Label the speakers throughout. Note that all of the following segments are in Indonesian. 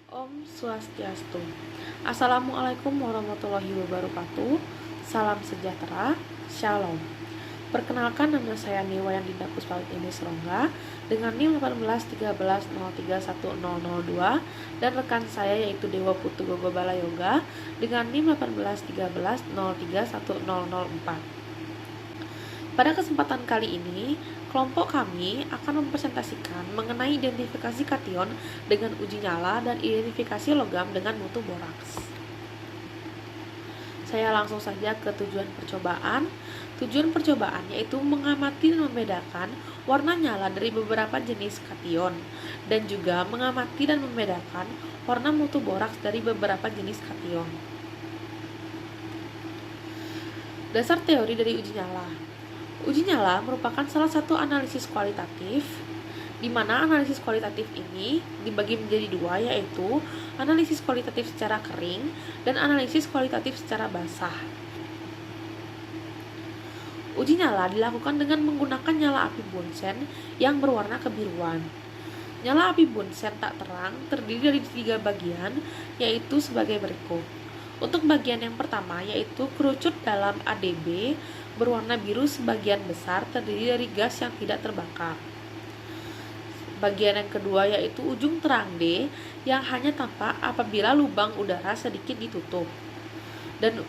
Speaker 1: Om Swastiastu. Assalamualaikum warahmatullahi wabarakatuh. Salam sejahtera. Shalom. Perkenalkan, nama saya Niwayandinda Puspawati Serongga dengan NIM 1813031002 dan rekan saya yaitu Dewa Putu Gogo Balayoga dengan NIM 1813031004. Pada kesempatan kali ini, kelompok kami akan mempresentasikan mengenai identifikasi kation dengan uji nyala dan identifikasi logam dengan mutu boraks. Saya langsung saja ke tujuan percobaan. Tujuan percobaan yaitu mengamati dan membedakan warna nyala dari beberapa jenis kation dan juga mengamati dan membedakan warna mutu boraks dari beberapa jenis kation. Dasar teori dari uji nyala. Uji nyala merupakan salah satu analisis kualitatif, di mana analisis kualitatif ini dibagi menjadi dua, yaitu analisis kualitatif secara kering dan analisis kualitatif secara basah. Uji nyala dilakukan dengan menggunakan nyala api Bunsen yang berwarna kebiruan. Nyala api Bunsen tak terang terdiri dari 3 bagian, yaitu sebagai berikut. Untuk bagian yang pertama yaitu kerucut dalam ADB berwarna biru sebagian besar terdiri dari gas yang tidak terbakar. Bagian yang kedua yaitu ujung terang D yang hanya tampak apabila lubang udara sedikit ditutup. Dan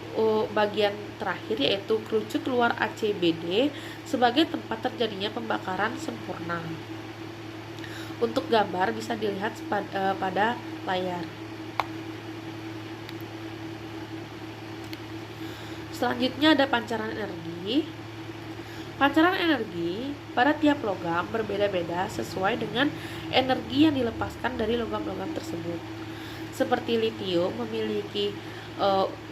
Speaker 1: bagian terakhir yaitu kerucut luar ACBD sebagai tempat terjadinya pembakaran sempurna. Untuk gambar bisa dilihat pada layar. Selanjutnya ada pancaran energi. Pancaran energi pada tiap logam berbeda-beda sesuai dengan energi yang dilepaskan dari logam-logam tersebut. Seperti litium memiliki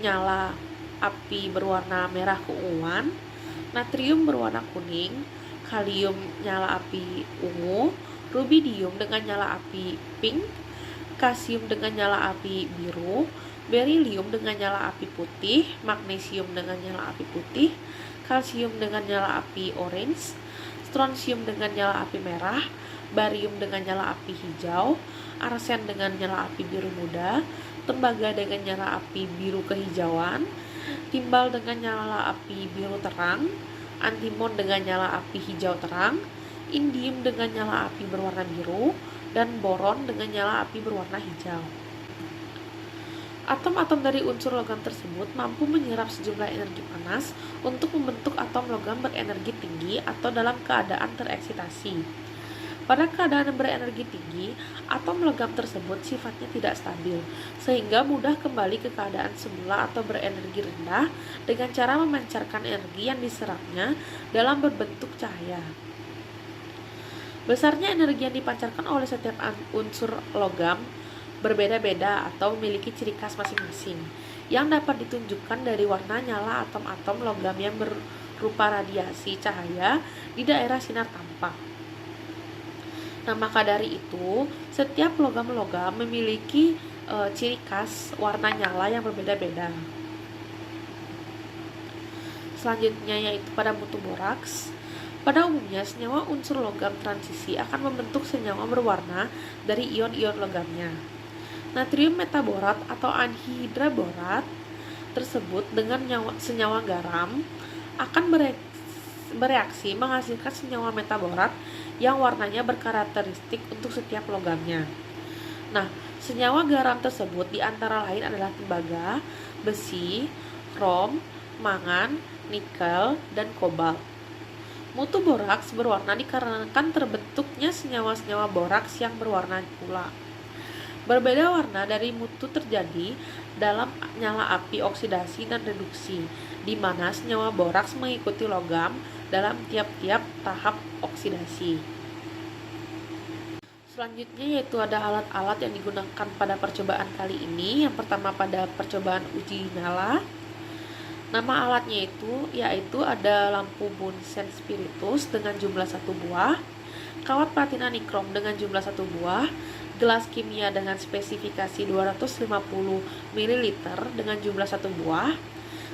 Speaker 1: nyala api berwarna merah keunguan, natrium berwarna kuning, kalium nyala api ungu, rubidium dengan nyala api pink, kalsium dengan nyala api biru, berilium dengan nyala api putih, magnesium dengan nyala api putih, kalsium dengan nyala api orange, strontium dengan nyala api merah, barium dengan nyala api hijau, arsen dengan nyala api biru muda, tembaga dengan nyala api biru kehijauan, timbal dengan nyala api biru terang, antimon dengan nyala api hijau terang, indium dengan nyala api berwarna biru, dan boron dengan nyala api berwarna hijau. Atom-atom dari unsur logam tersebut mampu menyerap sejumlah energi panas untuk membentuk atom logam berenergi tinggi atau dalam keadaan tereksitasi. Pada keadaan berenergi tinggi, atom logam tersebut sifatnya tidak stabil, sehingga mudah kembali ke keadaan semula atau berenergi rendah dengan cara memancarkan energi yang diserapnya dalam berbentuk cahaya. Besarnya energi yang dipancarkan oleh setiap unsur logam berbeda-beda atau memiliki ciri khas masing-masing yang dapat ditunjukkan dari warna nyala atom-atom logam yang berupa radiasi cahaya di daerah sinar tampak. Nah, maka dari itu setiap logam-logam memiliki ciri khas warna nyala yang berbeda-beda. Selanjutnya yaitu pada mutu boraks. Pada umumnya senyawa unsur logam transisi akan membentuk senyawa berwarna dari ion-ion logamnya. Natrium metaborat atau anhidra borat tersebut dengan senyawa garam akan bereaksi menghasilkan senyawa metaborat yang warnanya berkarakteristik untuk setiap logamnya. Nah, senyawa garam tersebut diantara lain adalah tembaga, besi, krom, mangan, nikel, dan kobalt. Mutu boraks berwarna dikarenakan terbentuknya senyawa-senyawa boraks yang berwarna pula. Berbeda warna dari mutu terjadi dalam nyala api oksidasi dan reduksi, di mana senyawa boraks mengikuti logam dalam tiap-tiap tahap oksidasi. Selanjutnya yaitu ada alat-alat yang digunakan pada percobaan kali ini. Yang pertama pada percobaan uji nyala. Nama alatnya yaitu ada lampu Bunsen spiritus dengan jumlah 1 buah, kawat platina nikrom dengan jumlah 1 buah, gelas kimia dengan spesifikasi 250 ml dengan jumlah 1 buah,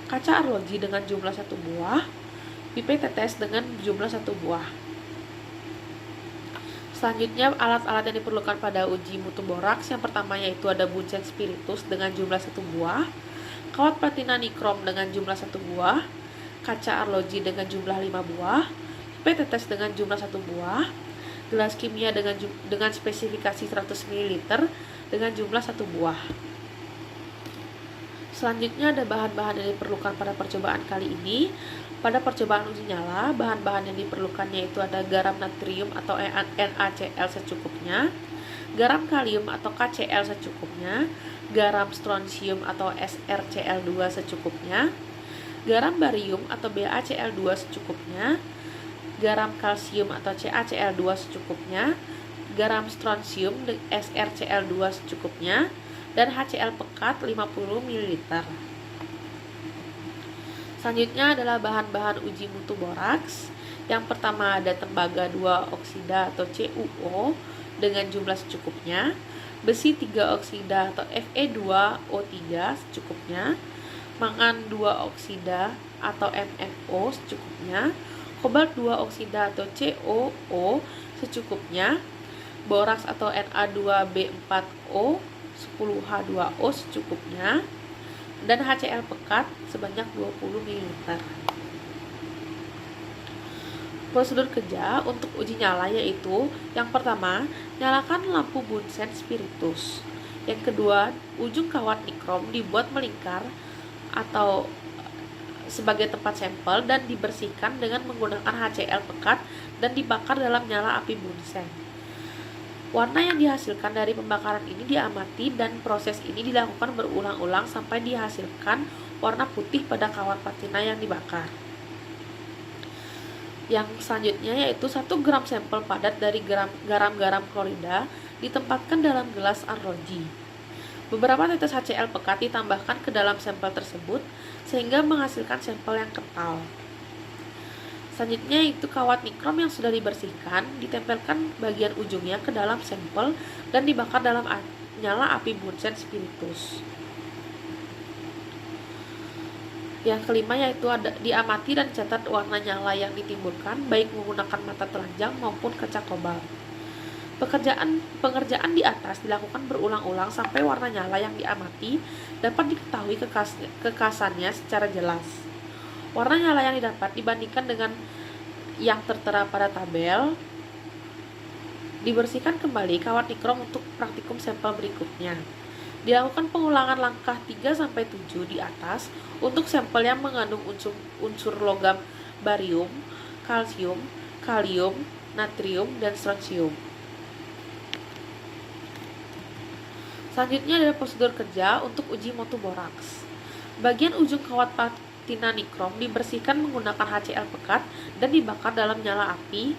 Speaker 1: kaca arloji dengan jumlah 1 buah, pipet tetes dengan jumlah 1 buah. Selanjutnya, alat-alat yang diperlukan pada uji mutu boraks. Yang pertama yaitu ada bunsen spiritus dengan jumlah 1 buah, kawat platina nikrom dengan jumlah 1 buah, kaca arloji dengan jumlah 5 buah, pipet tetes dengan jumlah 1 buah, gelas kimia dengan spesifikasi 100 ml dengan jumlah 1 buah. Selanjutnya ada bahan-bahan yang diperlukan pada percobaan kali ini. Pada percobaan uji nyala, bahan-bahan yang diperlukannya itu ada garam natrium atau NaCl secukupnya, garam kalium atau KCl secukupnya, garam strontium atau SrCl2 secukupnya, garam barium atau BaCl2 secukupnya, garam kalsium atau CaCl2 secukupnya, garam strontium SrCl2 secukupnya, dan HCl pekat 50 ml. Selanjutnya adalah bahan-bahan uji mutu boraks. Yang pertama ada tembaga 2 oksida atau CuO dengan jumlah secukupnya, besi 3 oksida atau Fe2O3 secukupnya, mangan 2 oksida atau MnO secukupnya, kobalt 2 oksida atau CoO secukupnya, boraks atau Na2B4O 10H2O secukupnya, dan HCl pekat sebanyak 20 ml. Prosedur kerja untuk uji nyala yaitu yang pertama, nyalakan lampu bunsen spiritus. Yang kedua, ujung kawat nikrom dibuat melingkar atau sebagai tempat sampel dan dibersihkan dengan menggunakan HCl pekat dan dibakar dalam nyala api bunsen. Warna yang dihasilkan dari pembakaran ini diamati dan proses ini dilakukan berulang-ulang sampai dihasilkan warna putih pada kawat platina yang dibakar. Yang selanjutnya yaitu 1 gram sampel padat dari garam klorida ditempatkan dalam gelas arloji. Beberapa tetes HCl pekat ditambahkan ke dalam sampel tersebut sehingga menghasilkan sampel yang kental. Selanjutnya itu kawat nikrom yang sudah dibersihkan ditempelkan bagian ujungnya ke dalam sampel dan dibakar dalam nyala api bunsen spiritus. Yang kelima yaitu diamati dan catat warna nyala yang ditimbulkan baik menggunakan mata telanjang maupun kaca kobalt. Pengerjaan di atas dilakukan berulang-ulang sampai warna nyala yang diamati dapat diketahui kekasannya secara jelas. Warna nyala yang didapat dibandingkan dengan yang tertera pada tabel. Dibersihkan kembali kawat nikrom untuk praktikum sampel berikutnya. Dilakukan pengulangan langkah 3-7 di atas untuk sampel yang mengandung unsur logam barium, kalsium, kalium, natrium, dan strontium. Selanjutnya adalah prosedur kerja untuk uji mutu boraks. Bagian ujung kawat platina nikrom dibersihkan menggunakan HCl pekat dan dibakar dalam nyala api.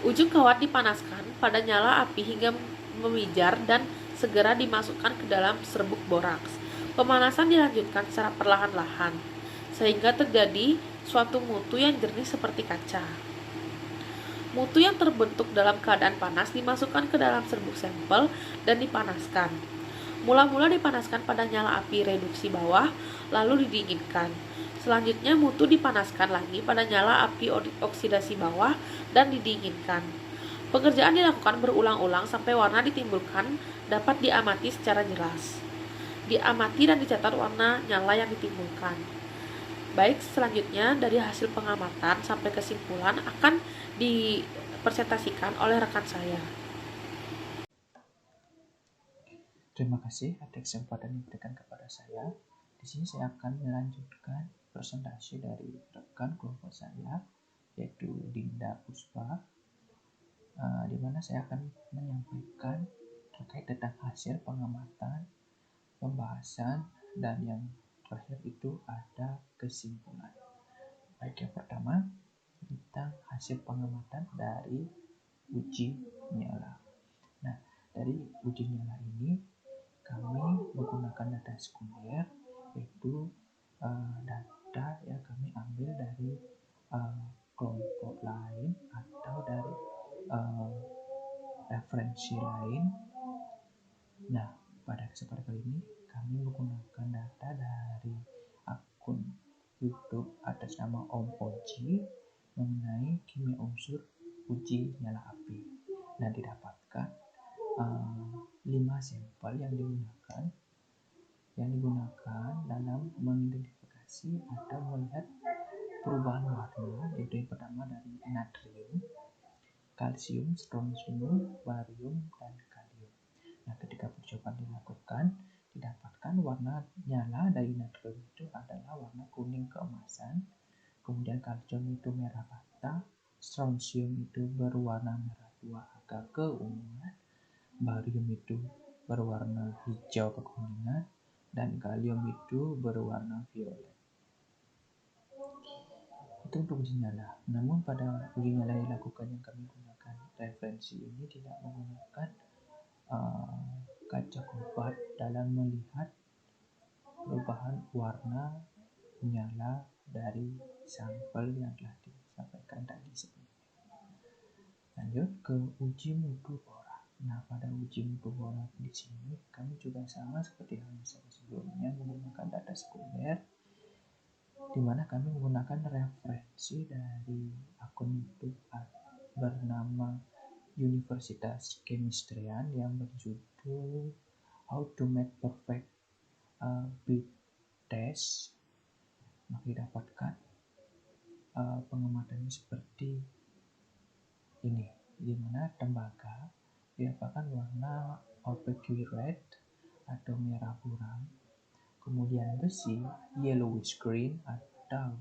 Speaker 1: Ujung kawat dipanaskan pada nyala api hingga memijar dan segera dimasukkan ke dalam serbuk boraks. Pemanasan dilanjutkan secara perlahan-lahan sehingga terjadi suatu mutu yang jernih seperti kaca. Mutu yang terbentuk dalam keadaan panas dimasukkan ke dalam serbuk sampel dan dipanaskan. Mula-mula dipanaskan pada nyala api reduksi bawah, lalu didinginkan. Selanjutnya mutu dipanaskan lagi pada nyala api oksidasi bawah dan didinginkan. Pekerjaan dilakukan berulang-ulang sampai warna ditimbulkan dapat diamati secara jelas. Diamati dan dicatat warna nyala yang ditimbulkan. Baik, selanjutnya dari hasil pengamatan sampai kesimpulan akan dipresentasikan oleh rekan saya.
Speaker 2: Terima kasih atas kesempatan yang diberikan kepada saya. Di sini saya akan melanjutkan presentasi dari rekan kelompok saya, yaitu Dinda Puspa, di mana saya akan menyampaikan terkait tentang hasil pengamatan, pembahasan, dan yang terakhir itu ada kesimpulan. Baik, yang pertama tentang hasil pengamatan dari uji nyala. Nah, dari uji nyala ini kami menggunakan data sekunder, yaitu data yang kami ambil dari kelompok lain atau dari referensi lain. Nah, pada kesempatan kali ini kami menggunakan data dari akun YouTube atas nama Om Oji mengenai kimia unsur uji nyala api. Nah, didapatkan 5 sampel yang digunakan dalam mengidentifikasi atau melihat perubahan warna, yaitu yang pertama dari natrium, kalsium, strontium, barium, dan kalium. Nah, ketika percobaan dilakukan, didapatkan warna nyala dari natrium itu adalah warna kuning keemasan, kemudian kalsium itu merah bata, strontium itu berwarna merah tua agak keunguan, barium itu berwarna hijau kekuningan, dan kalium itu berwarna violet. Itu untuk uji nyala. Namun pada uji nyala yang dilakukan yang kami gunakan referensi ini tidak menggunakan kaca kompat dalam melihat perubahan warna nyala dari sampel yang telah disampaikan tadi sebelumnya. Lanjut ke uji mutu borak. Nah, pada uji mutu borak di sini kami juga sama seperti yang saya sebelumnya menggunakan data sekunder, di mana kami menggunakan referensi dari akun YouTube bernama Universitas Chemistrian yang berjudul How to Make Perfect Bead Test. Maka didapatkan pengamatannya seperti ini, di mana tembaga didapatkan warna opaque red atau merah buram, kemudian besi yellowish green atau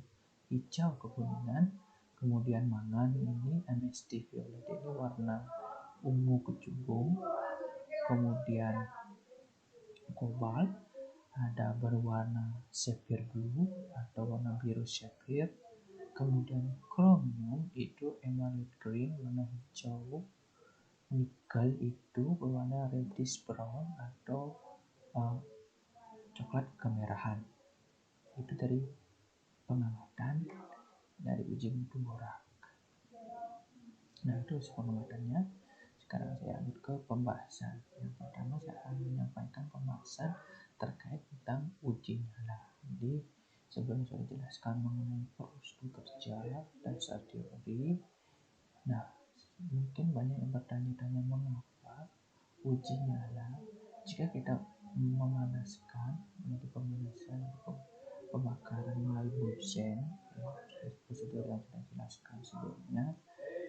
Speaker 2: hijau kekuningan, kemudian mangan ini amethyst violet ini warna ungu kecubung, kemudian kobalt ada berwarna sapphire blue atau warna biru sapphire, kemudian chromium itu emerald green warna hijau, nikel itu berwarna reddish brown atau coklat kemerahan. Itu dari pengamatan dari uji mutu borak. Nah, itu pengamatannya. Sekarang saya lanjut ke pembahasan. Yang pertama saya akan menyampaikan pembahasan terkait tentang uji nyala. Jadi sebelum saya jelaskan mengenai prosedur kerja dan dasar teori, nah mungkin banyak yang bertanya-tanya mengapa uji nyala jika kita memanaskan untuk pemanasan pembakaran melalui bunsen, prosedur yang sudah jelaskan sebelumnya,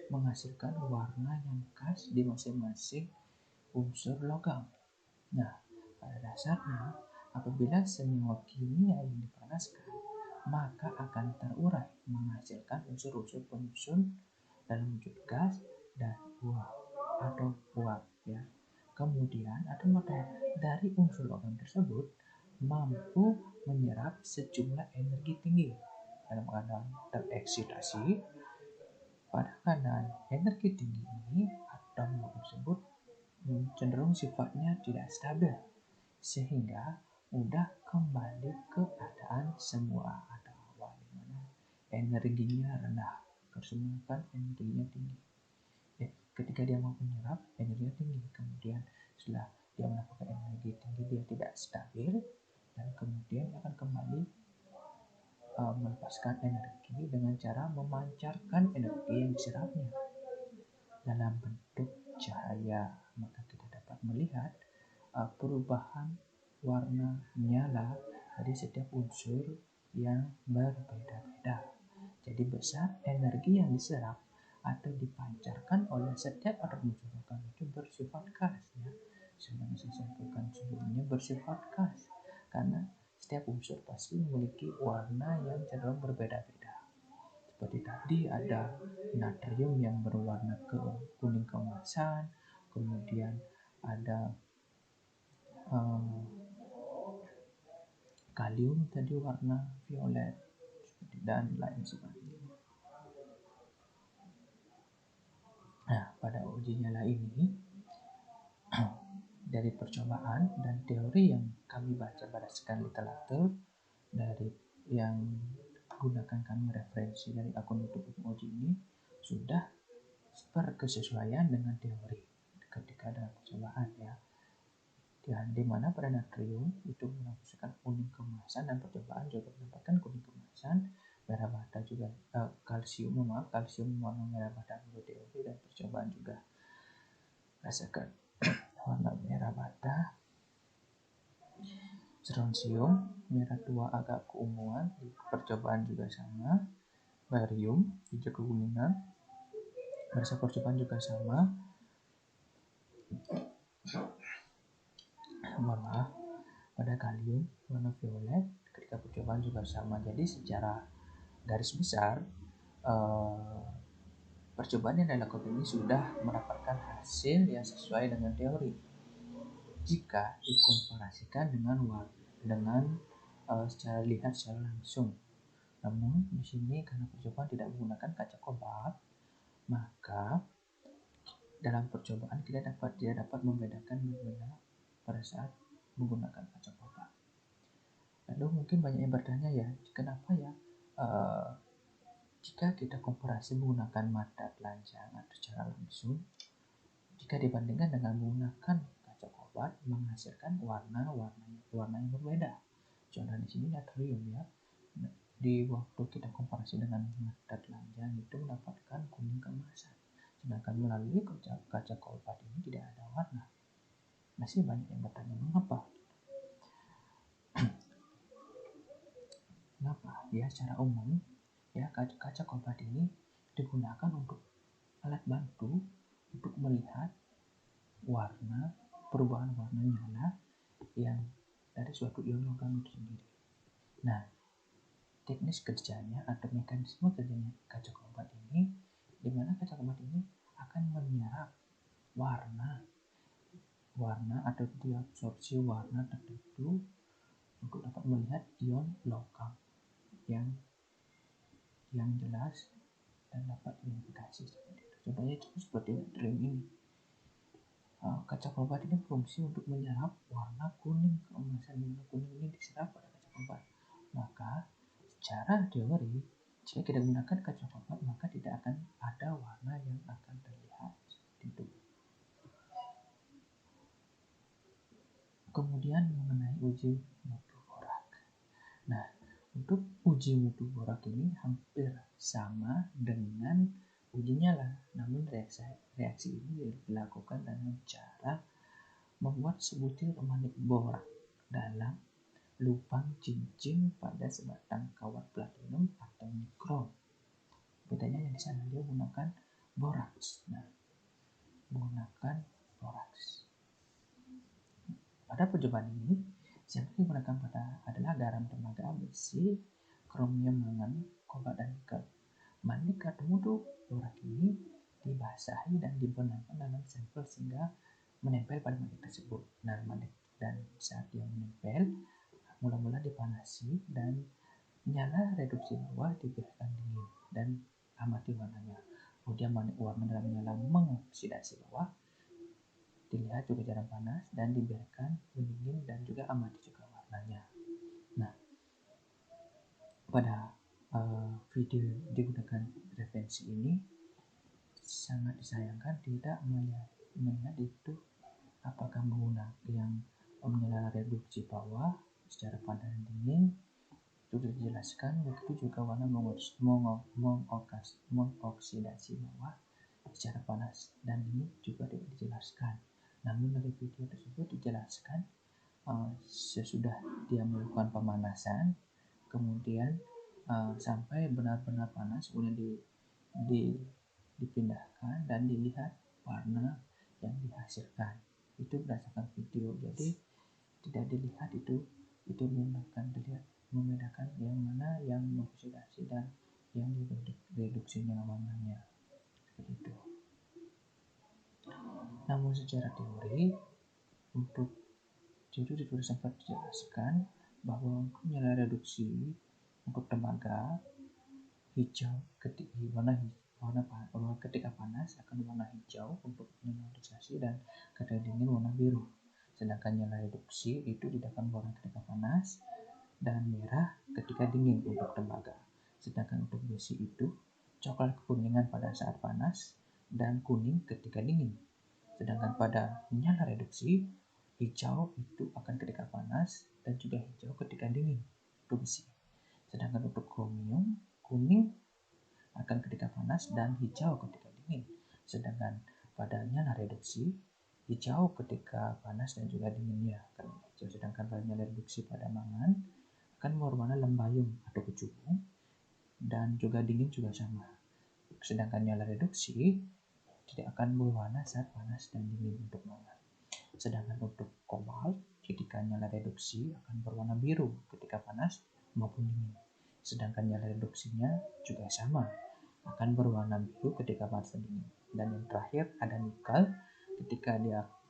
Speaker 2: menghasilkan warna yang khas di masing-masing unsur logam. Nah, pada dasarnya apabila senyawa kimia yang dipanaskan, maka akan terurai menghasilkan unsur-unsur penyusun dalam wujud gas dan uap atau uap ya. Kemudian atau dari unsur logam tersebut mampu menyerap sejumlah energi tinggi dalam keadaan tereksitasi. Pada keadaan energi tinggi ini, atom logam tersebut cenderung sifatnya tidak stabil, sehingga mudah kembali ke keadaan semula atau awal, di mana energinya rendah, sedangkan energinya tinggi. Ketika dia mau menyerap, energinya tinggi, kemudian setelah dia mendapatkan energi tinggi, dia tidak stabil, dan kemudian akan kembali melepaskan energi dengan cara memancarkan energi yang diserapnya dalam bentuk cahaya. Maka kita dapat melihat perubahan warna nyala dari setiap unsur yang berbeda-beda. Jadi besar energi yang diserap atau dipancarkan oleh setiap atom unsur logam itu bersifat khas ya. Sebenarnya saya sampaikan sebelumnya bersifat khas karena setiap unsur pasti memiliki warna yang cenderung berbeda-beda. Seperti tadi ada natrium yang berwarna kuning keemasan, kemudian ada kalium tadi warna violet, dan lain sebagainya. Nah, pada uji nyala ini dari percobaan dan teori yang kami baca berdasarkan literatur dari yang gunakan kami referensi dari akun YouTube uji ini sudah berkesesuaian dengan teori ketika ada percobaan ya. Dan di mana pada natrium itu menghasilkan kuning keemasan dan percobaan juga mendapatkan kuning keemasan, merah bata juga kalsium warna merah bata menurut teori dan percobaan juga rasakan warna merah bata. Strontium merah tua agak keunguan, di percobaan juga sama. Barium hijau kekuningan, pada percobaan juga sama. Mohon maaf, pada kalium warna violet ketika percobaan juga sama. Jadi secara garis besar percobaan yang dilakukan ini sudah mendapatkan hasil yang sesuai dengan teori jika dikomparasikan dengan secara lihat secara langsung. Namun di sini karena percobaan tidak menggunakan kaca kobalt, maka dalam percobaan tidak dapat membedakan benar pada saat menggunakan kaca kobalt. Lalu mungkin banyak yang bertanya ya, kenapa ya jika kita komparasi menggunakan mata telanjang atau secara langsung, jika dibandingkan dengan menggunakan kaca kobalt menghasilkan warna yang berbeda. Contoh di sini natrium ya. Di waktu kita komparasi dengan mata telanjang itu mendapatkan kuning keemasan. Sedangkan melalui kaca kobalt ini tidak ada warna. Masih banyak yang bertanya mengapa? Kenapa? Ya secara umum ya kaca kobalt ini digunakan untuk alat bantu untuk melihat perubahan warna nyala yang dari suatu ion logam itu sendiri. Nah, teknis kerjanya atau mekanisme kerjanya kaca kobalt ini, di mana kaca kobalt ini akan menyerap warna atau diabsorpsi warna tertentu untuk dapat melihat ion logam yang jelas dan dapat identifikasi seperti itu. Contohnya seperti natrium ini. Kaca kobalt ini berfungsi untuk menyerap warna kuning keemasan. Warna kuning ini diserap pada kaca kobalt. Maka secara teori jika kita gunakan kaca kobalt maka tidak akan ada warna yang akan terlihat seperti itu. Kemudian mengenai uji mutu borak. Nah, untuk uji mutu borak ini hampir sama dengan uji nyala, namun reaksi ini dilakukan dengan cara membuat sebutir manik borak dalam lubang cincin pada sebatang kawat platinum atau nikron. Bedanya di sana dia menggunakan boraks. Pada percobaan ini, yang digunakan adalah garam tembaga, besi, kromium, mangan, kobalt, dan nikel. Manik atau mutu borak ini dibasahi dan dibenamkan dalam sampel sehingga menempel pada manik tersebut. Nah, manik dan saat dia menempel, mula-mula dipanasi dan nyala reduksi bawah dibiarkan dingin dan amati warnanya. Kemudian manik warna dalam nyala mengoksidasi bawah dilihat juga jarang panas dan dibiarkan mendingin dan juga amati juga warnanya. Nah, pada video digunakan referensi ini sangat disayangkan tidak melihat itu apakah menggunakan yang menyala reduksi bawah secara panas dan dingin itu dijelaskan, begitu juga warna mengoksidasi bawah secara panas dan dingin juga tidak dijelaskan. Namun dari video tersebut dijelaskan sesudah dia melakukan pemanasan, kemudian sampai benar-benar panas, kemudian dipindahkan dan dilihat warna yang dihasilkan. Itu berdasarkan video, jadi tidak dilihat itu membedakan yang mana yang mengoksidasi dan yang direduksinya warnanya seperti itu. Namun secara teori untuk itu sempat dijelaskan bahwa untuk nyala reduksi untuk tembaga hijau ketika panas akan warna hijau untuk mineralisasi dan ketika dingin warna biru. Sedangkan nyala reduksi itu didapat warna ketika panas dan merah ketika dingin untuk tembaga. Sedangkan untuk besi itu coklat kekuningan pada saat panas dan kuning ketika dingin. Sedangkan pada nyala reduksi hijau itu akan ketika panas dan juga hijau ketika dingin untuk besi. Sedangkan untuk kromium kuning akan ketika panas dan hijau ketika dingin. Sedangkan pada nyala reduksi, hijau ketika panas dan juga dinginnya akan hijau. Sedangkan pada nyala reduksi pada mangan akan berwarna lembayung atau kecubung dan juga dingin juga sama. Sedangkan nyala reduksi tidak akan berwarna saat panas dan dingin untuk mangan. Sedangkan untuk kobalt ketika nyala reduksi akan berwarna biru ketika panas maupun dingin. Sedangkan nyala reduksinya juga sama, akan berwarna biru ketika panas dan dingin. Dan yang terakhir ada nikel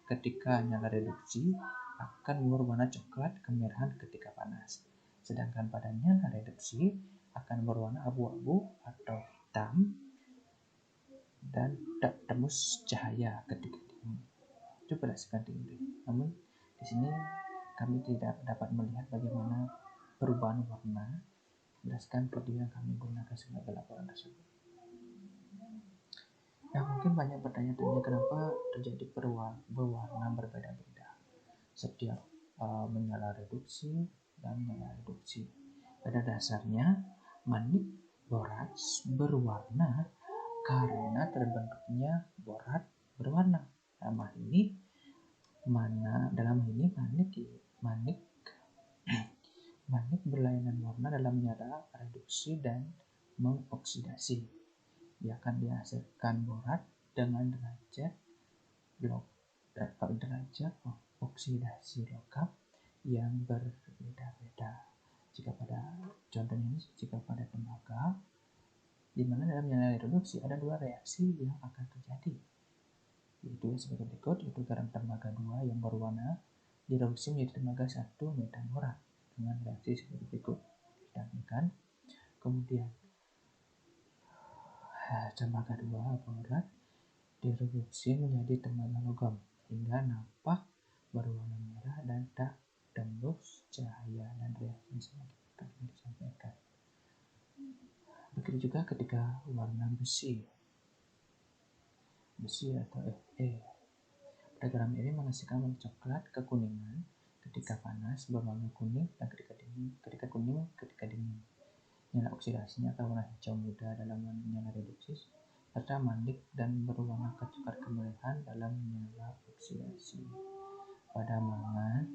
Speaker 2: ketika nyala reduksi akan berwarna coklat kemerahan ketika panas. Sedangkan pada nyala reduksi akan berwarna abu-abu atau hitam dan tak tembus cahaya ketika dingin. Coba sekarang dingin. Namun di sini kami tidak dapat melihat bagaimana perubahan warna berdasarkan video yang kami gunakan sebagai laporan tersebut. Ya, mungkin banyak bertanya-tanya kenapa terjadi berwarna berbeda-beda setiap menyala reduksi dan menyala reduksi. Pada dasarnya manik borats berwarna karena terbentuknya borat berwarna. Dalam ini manik berlainan warna dalam menyala reduksi dan mengoksidasi. Dia akan dihasilkan borat dengan derajat oksidasi logam yang berbeda-beda. Jika pada tembaga, di mana dalam menyala reduksi ada dua reaksi yang akan terjadi, yaitu sebagai berikut, yaitu garam tembaga 2 yang berwarna direduksi menjadi tembaga 1 metaborat dengan reaksi sebagai berikut. Sedangkan kemudian tembaga 2 borat direduksi menjadi tembaga logam hingga nampak berwarna merah dan tak tembus cahaya, dan reaksi sebagai tadi disampaikan. Begitu juga ketika warna besi atau Fe. Pada garam ini menghasilkan warna coklat kekuningan ketika panas, berwarna kuning dan ketika dingin. Nyala oksidasinya akan warna hijau muda dalam nyala reduksi serta mandik dan berwarna kecoklat kemerahan dalam nyala oksidasi. Pada mangan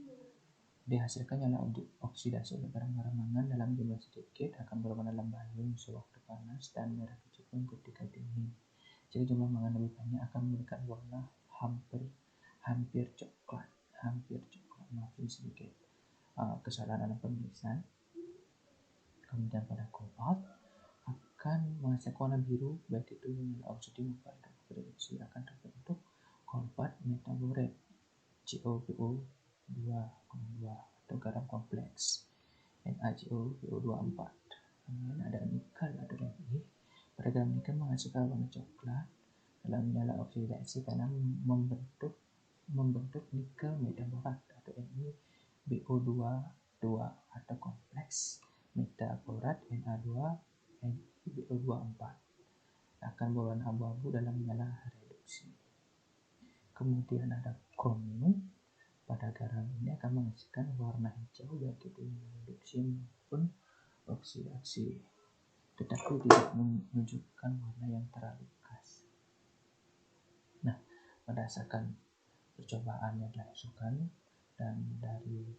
Speaker 2: dihasilkan nyala oksidasi oleh garam-garam mangan dalam jumlah sedikit akan berwarna lembayung sewaktu panas dan merah kecubung ketika dingin. Jadi jumlah mangan lebih banyak akan memberikan warna hampir coklat. Maaf ini sedikit kesalahan dalam penulisan. Kemudian pada kobalt akan menghasilkan warna biru, baik itu menyala oksidim maupun reduksi akan terbentuk kobalt metaborat COBO2 atau garam kompleks NaCO2O4. Kemudian ada nikel atau Ni. Pada garam nikel menghasilkan warna coklat dalam menyala oksidasi karena membentuk nikel metaborat atau NiBO2 atau kompleks metaborat Na2NiBO24 akan berwarna abu-abu dalam menyala reduksi. Kemudian ada kromium. Pada garam ini akan menghasilkan warna hijau baik itu reduksi maupun oksidasi, tetapi tidak menunjukkan warna yang terlalu khas. Nah, berdasarkan percobaan yang dilakukan dan dari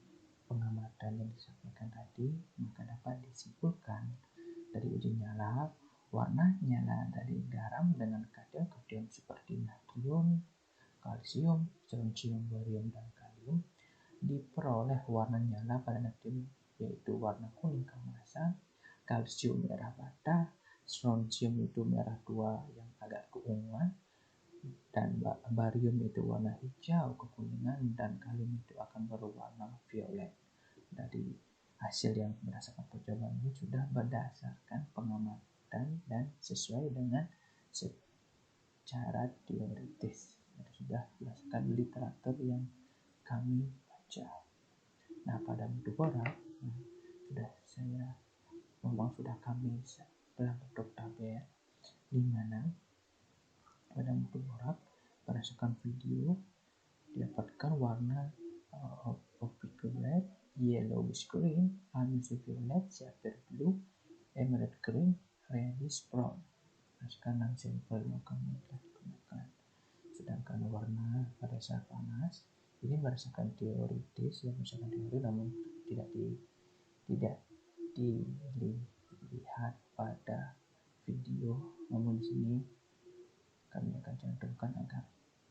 Speaker 2: pengamatan yang disampaikan tadi, maka dapat disimpulkan dari uji nyala, warna nyala dari garam dengan kation seperti natrium, kalsium, strontium, barium, dan kalium diperoleh warna nyala pada natrium yaitu warna kuning keemasan, kalsium merah bata, strontium itu merah tua yang agak keunguan, dan barium itu warna hijau kekuningan, dan kalium itu akan berwarna violet. Dari hasil yang berdasarkan percobaan ini sudah berdasarkan pengamatan dan sesuai dengan secara teoritis, sudah berdasarkan literatur yang kami baca. Nah, pada mutu borak sudah kami dalam bentuk tabel, di mana pada mutu borak berdasarkan video didapatkan warna violet, yellowish green, almond violet, sapphire blue, emerald green, reddish brown karena sampel logam yang telah digunakan. Sedangkan warna pada saat panas ini berdasarkan teoritis, berdasarkan teori, namun tidak dilihat pada video. Namun di sini kami akan cantumkan agar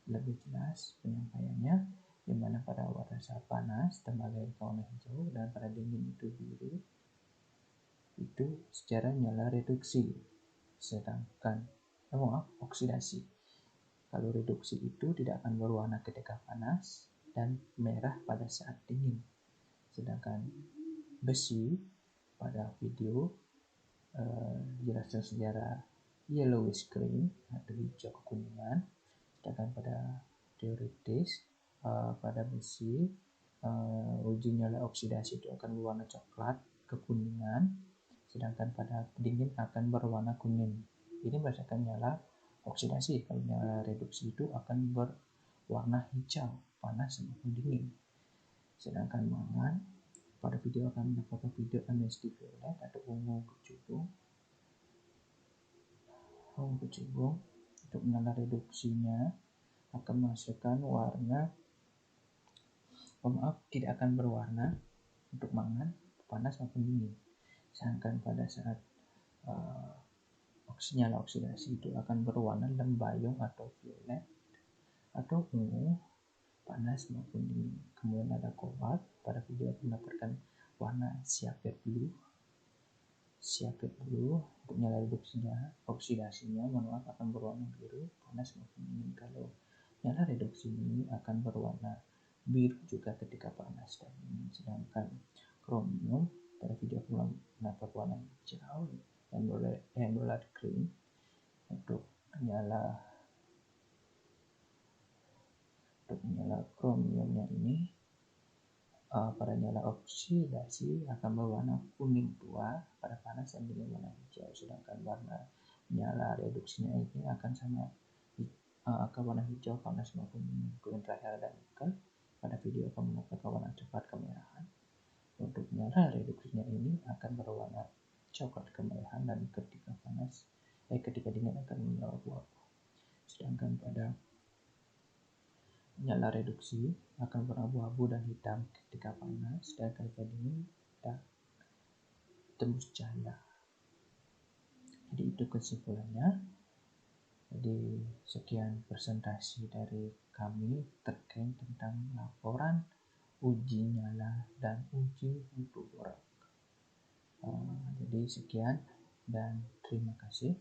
Speaker 2: lebih jelas penyampaiannya, di mana pada saat panas temaga warna hijau dan pada dingin itu biru, itu secara nyala reduksi, sedangkan oksidasi. Kalau reduksi itu tidak akan berwarna ketika panas dan merah pada saat dingin. Sedangkan besi pada video jelaskan secara yellowish green atau hijau kekuningan. Sedangkan pada teoritis pada besi uji nyala oksidasi itu akan berwarna coklat kekuningan, sedangkan pada dingin akan berwarna kuning. Ini berdasarkan nyala oksidasi. Kalau nyala reduksi itu akan berwarna hijau panas maupun dingin. Sedangkan mangan pada video akan mendapatkan video amnesty violet atau ungu kecubung untuk nyala reduksinya akan menghasilkan warna tidak akan berwarna untuk mangan panas maupun dingin. Sedangkan pada saat nyala oksidasi itu akan berwarna lembayung atau violet atau ungu panas maupun dingin. Kemudian ada kobalt pada video akan mendapatkan warna cyan blue untuk nyala reduksinya. Oksidasinya akan berwarna biru panas maupun dingin. Kalau nyala reduksi ini akan berwarna biru juga ketika panas dan dingin. Sedangkan kromium pada video akan mendapat warna hijau emerald green untuk nyala kromiumnya ini pada nyala oksidasi akan berwarna kuning tua pada panas dan dingin warna hijau. Sedangkan warna nyala reduksinya ini akan warna hijau panas maupun dingin. Kemudian terakhir ada nikel pada video akan mendapatkan warna cepat kemerahan. Untuk nyala reduksinya ini akan berwarna coklat kemerahan dan ketika dingin akan menyala abu-abu. Sedangkan pada nyala reduksi akan berabu-abu dan hitam ketika panas dan ketika dingin tembus cahaya. Jadi itu kesimpulannya. Jadi sekian presentasi dari kami terkait tentang laporan uji nyala dan uji untuk borak. Jadi sekian dan terima kasih.